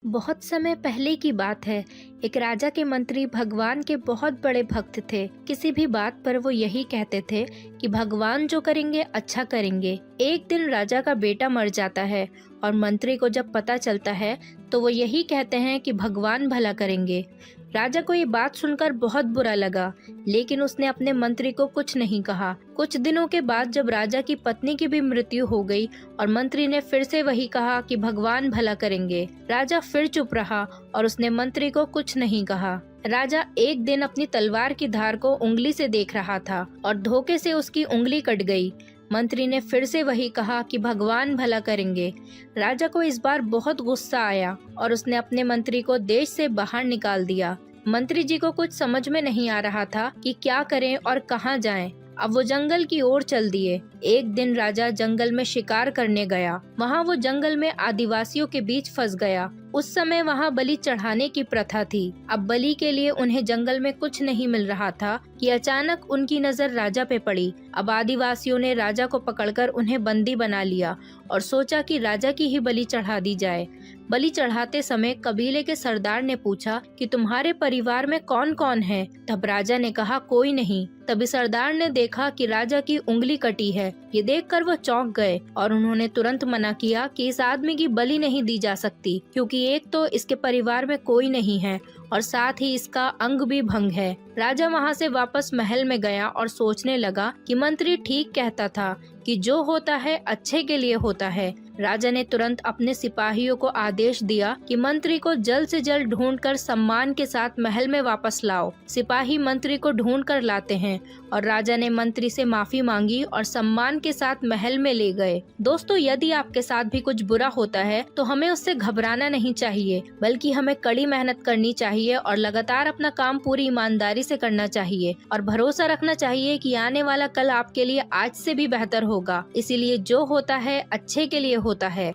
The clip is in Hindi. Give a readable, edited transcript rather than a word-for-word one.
बहुत समय पहले की बात है। एक राजा के मंत्री भगवान के बहुत बड़े भक्त थे। किसी भी बात पर वो यही कहते थे कि भगवान जो करेंगे अच्छा करेंगे। एक दिन राजा का बेटा मर जाता है और मंत्री को जब पता चलता है तो वो यही कहते हैं कि भगवान भला करेंगे। राजा को ये बात सुनकर बहुत बुरा लगा, लेकिन उसने अपने मंत्री को कुछ नहीं कहा। कुछ दिनों के बाद जब राजा की पत्नी की भी मृत्यु हो गई और मंत्री ने फिर से वही कहा कि भगवान भला करेंगे, राजा फिर चुप रहा और उसने मंत्री को कुछ नहीं कहा। राजा एक दिन अपनी तलवार की धार को उंगली से देख रहा था और धोखे से उसकी उंगली कट गई। मंत्री ने फिर से वही कहा कि भगवान भला करेंगे। राजा को इस बार बहुत गुस्सा आया और उसने अपने मंत्री को देश से बाहर निकाल दिया। मंत्री जी को कुछ समझ में नहीं आ रहा था कि क्या करें और कहाँ जाएं। अब वो जंगल की ओर चल दिए। एक दिन राजा जंगल में शिकार करने गया। वहाँ वो जंगल में आदिवासियों के बीच फंस गया। उस समय वहाँ बलि चढ़ाने की प्रथा थी। अब बलि के लिए उन्हें जंगल में कुछ नहीं मिल रहा था कि अचानक उनकी नजर राजा पे पड़ी। अब आदिवासियों ने राजा को पकड़कर उन्हें बंदी बना लिया और सोचा कि राजा की ही बलि चढ़ा दी जाए। बलि चढ़ाते समय कबीले के सरदार ने पूछा कि तुम्हारे परिवार में कौन कौन है। तब राजा ने कहा कोई नहीं। तभी सरदार ने देखा कि राजा की उंगली कटी है। ये देखकर वो चौंक गए और उन्होंने तुरंत मना किया कि इस आदमी की बलि नहीं दी जा सकती, क्योंकि एक तो इसके परिवार में कोई नहीं है और साथ ही इसका अंग भी भंग है। राजा वहाँ से वापस महल में गया और सोचने लगा कि मंत्री ठीक कहता था कि जो होता है अच्छे के लिए होता है। राजा ने तुरंत अपने सिपाहियों को आदेश दिया कि मंत्री को जल्द से जल्द ढूंढकर सम्मान के साथ महल में वापस लाओ। सिपाही मंत्री को ढूंढ कर लाते हैं और राजा ने मंत्री से माफी मांगी और सम्मान के साथ महल में ले गए। दोस्तों, यदि आपके साथ भी कुछ बुरा होता है तो हमें उससे घबराना नहीं चाहिए, बल्कि हमें कड़ी मेहनत करनी चाहिए और लगातार अपना काम पूरी ईमानदारी से करना चाहिए और भरोसा रखना चाहिए कि आने वाला कल आपके लिए आज से भी बेहतर होगा। इसीलिए जो होता है अच्छे के लिए होता है।